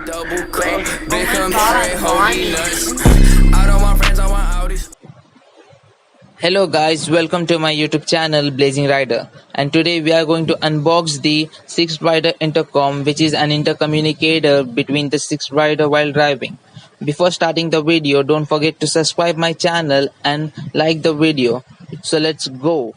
Double cup, big Camry, holy nuts. I don't want friends, I want Audis. Hello guys, welcome to my YouTube channel Blazing Rider, and today we are going to unbox the 6th Rider Intercom, which is an intercommunicator between the 6th rider while driving. Before starting the video, don't forget to subscribe my channel and like the video. So let's go.